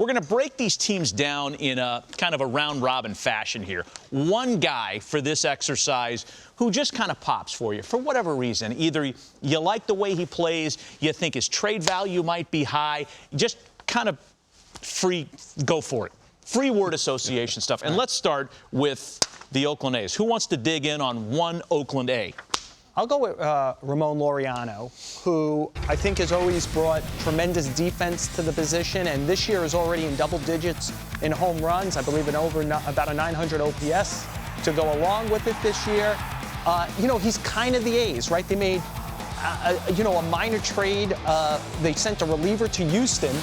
We're going to break these teams down in a kind of a round-robin fashion here. One guy for this exercise who just kind of pops for you for whatever reason. Either you like the way he plays, you think his trade value might be high, just kind of free, go for it. Free word association stuff. And let's start with the Oakland A's. Who wants to dig in on one Oakland A? I'll go with Ramon Laureano, who I think has always brought tremendous defense to the position, and this year is already in double digits in home runs. I believe about a 900 OPS to go along with it this year. He's kind of the A's, right? They made, a minor trade. They sent a reliever to Houston,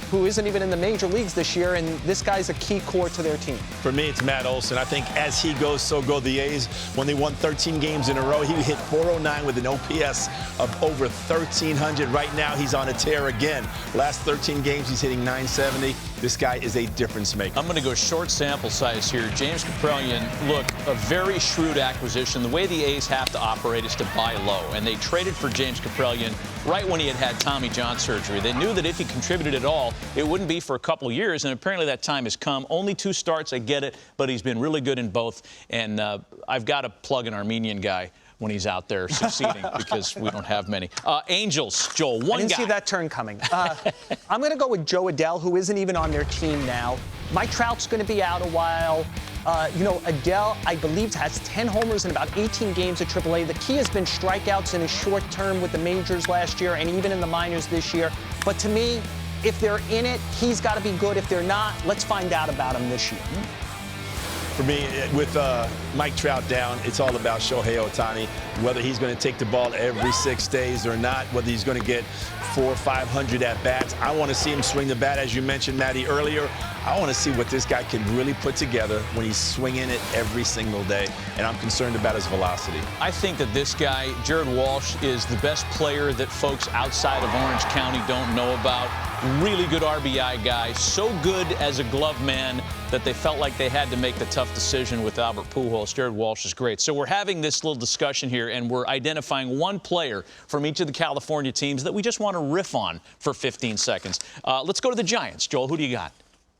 who isn't even in the major leagues this year, and this guy's a key core to their team. For me, it's Matt Olson. I think as he goes, so go the A's. When they won 13 games in a row, he hit 409 with an OPS of over 1,300. Right now, he's on a tear again. Last 13 games, he's hitting 970. This guy is a difference maker. I'm going to go short sample size here. James Kaprielian, look, a very shrewd acquisition. The way the A's have to operate is to buy low, and they traded for James Kaprielian right when he had Tommy John surgery. They knew that if he contributed at all, it wouldn't be for a couple years, and apparently that time has come. Only 2 starts, I get it, but he's been really good in both, and I've got to plug an Armenian guy when he's out there succeeding because we don't have many. Angels, Joel, one guy. I didn't see that turn coming. I'm going to go with Joe Adele, who isn't even on their team now. Mike Trout's going to be out a while. Adele, I believe, has 10 homers in about 18 games at AAA. The key has been strikeouts in his short term with the majors last year and even in the minors this year. But to me, if they're in it, he's got to be good. If they're not, let's find out about him this year. For me, with Mike Trout down, it's all about Shohei Ohtani, whether he's going to take the ball every 6 days or not, whether he's going to get 400 or 500 at-bats. I want to see him swing the bat, as you mentioned, Matty, earlier. I want to see what this guy can really put together when he's swinging it every single day, and I'm concerned about his velocity. I think that this guy, Jared Walsh, is the best player that folks outside of Orange County don't know about. Really good RBI guy, so good as a glove man that they felt like they had to make the tough decision with Albert Pujols. Jared Walsh is great. So we're having this little discussion here, and we're identifying one player from each of the California teams that we just want to riff on for 15 seconds. Let's go to the Giants. Joel, who do you got?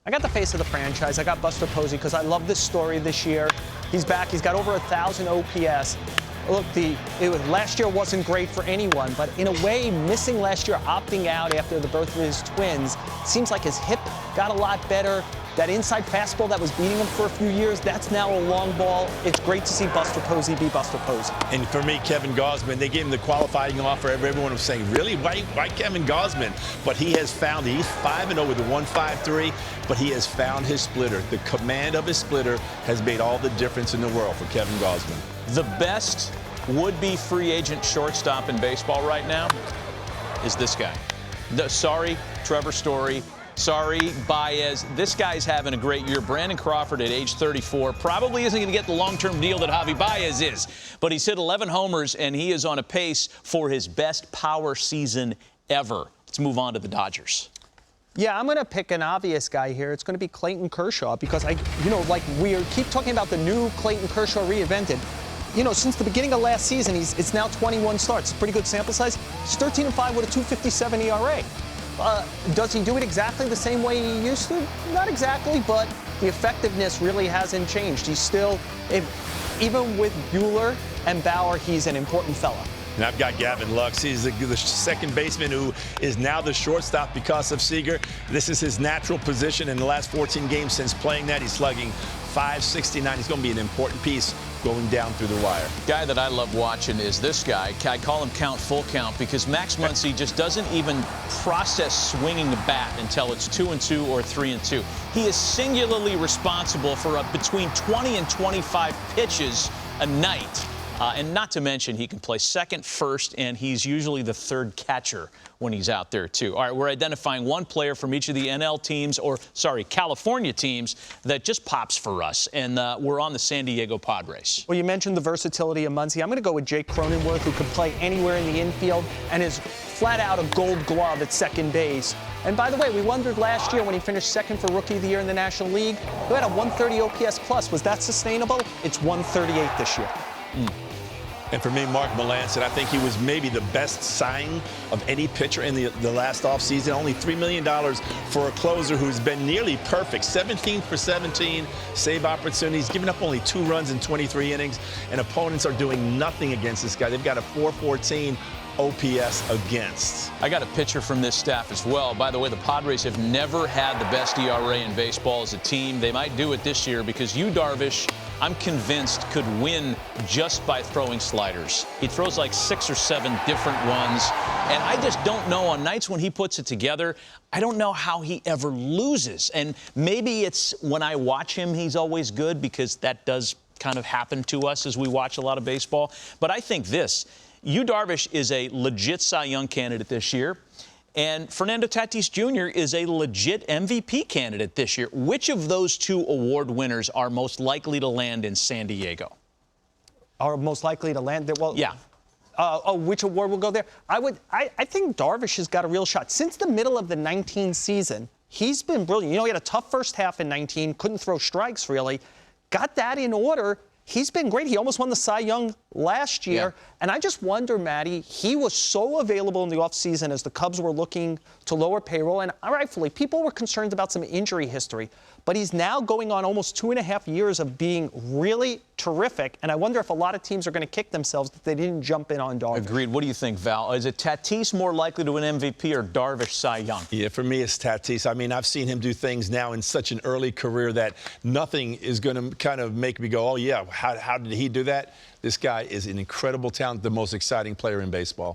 I got the face of the franchise. I got Buster Posey because I love this story this year. He's back. He's got over 1,000 OPS. Look, last year wasn't great for anyone, but in a way, missing last year, opting out after the birth of his twins, seems like his hip got a lot better. That inside fastball that was beating him for a few years, that's now a long ball. It's great to see Buster Posey be Buster Posey. And for me, Kevin Gausman, they gave him the qualifying offer. Everyone was saying, really? Why Kevin Gausman? But he has found, he's 5-0 with a 1.53, but he has found his splitter. The command of his splitter has made all the difference in the world for Kevin Gausman. The best would-be free agent shortstop in baseball right now is this guy. Sorry, Trevor Story. Sorry, Baez. This guy's having a great year. Brandon Crawford at age 34 probably isn't going to get the long-term deal that Javi Baez is, but he's hit 11 homers, and he is on a pace for his best power season ever. Let's move on to the Dodgers. Yeah, I'm going to pick an obvious guy here. It's going to be Clayton Kershaw because, we keep talking about the new Clayton Kershaw reinvented. Since the beginning of last season, it's now 21 starts. Pretty good sample size. He's 13-5 with a 2.57 ERA. Does he do it exactly the same way he used to? Not exactly, but the effectiveness really hasn't changed. He's still, even with Buehler and Bauer, he's an important fella. And I've got Gavin Lux. He's the second baseman who is now the shortstop because of Seager. This is his natural position in the last 14 games since playing that. He's slugging .569. He's going to be an important piece going down through the wire. Guy that I love watching is this guy. I call him Count Full Count because Max Muncy just doesn't even process swinging the bat until it's 2-2 or 3-2. He is singularly responsible for between 20 and 25 pitches a night. And not to mention, he can play second, first, and he's usually the third catcher when he's out there, too. All right, we're identifying one player from each of the California teams that just pops for us, and we're on the San Diego Padres. Well, you mentioned the versatility of Muncy. I'm going to go with Jake Cronenworth, who can play anywhere in the infield and is flat out a gold glove at second base. And by the way, we wondered last year when he finished second for Rookie of the Year in the National League, he had a 130 OPS plus. Was that sustainable? It's 138 this year. And for me, Mark Melancon, I think he was maybe the best signing of any pitcher in the last offseason. Only $3 million for a closer who's been nearly perfect. 17 for 17 save opportunities, giving up only 2 runs in 23 innings, and opponents are doing nothing against this guy. They've got a 414 OPS against. I got a picture from this staff as well. By the way, the Padres have never had the best ERA in baseball as a team. They might do it this year because Yu Darvish, I'm convinced, could win just by throwing sliders. He throws like 6 or 7 different ones, and I just don't know, on nights when he puts it together, I don't know how he ever loses. And maybe it's when I watch him, he's always good, because that does kind of happen to us as we watch a lot of baseball. But I think this, Yu Darvish is a legit Cy Young candidate this year, and Fernando Tatis Jr. is a legit MVP candidate this year. Which of those 2 award winners are most likely to land in San Diego? Are most likely to land there? Well, yeah. Which award will go there? I think Darvish has got a real shot. Since the middle of the 19 season, he's been brilliant. You know, he had a tough first half in 19, couldn't throw strikes really. Got that in order. He's been great. He almost won the Cy Young last year. Yeah. And I just wonder, Matty, he was so available in the offseason as the Cubs were looking to lower payroll. And rightfully, people were concerned about some injury history. But he's now going on almost 2.5 years of being really terrific. And I wonder if a lot of teams are going to kick themselves that they didn't jump in on Darvish. Agreed. What do you think, Val? Is it Tatis more likely to win MVP or Darvish Cy Young? Yeah, for me, it's Tatis. I mean, I've seen him do things now in such an early career that nothing is going to kind of make me go, oh, yeah, how did he do that? This guy is an incredible talent, the most exciting player in baseball.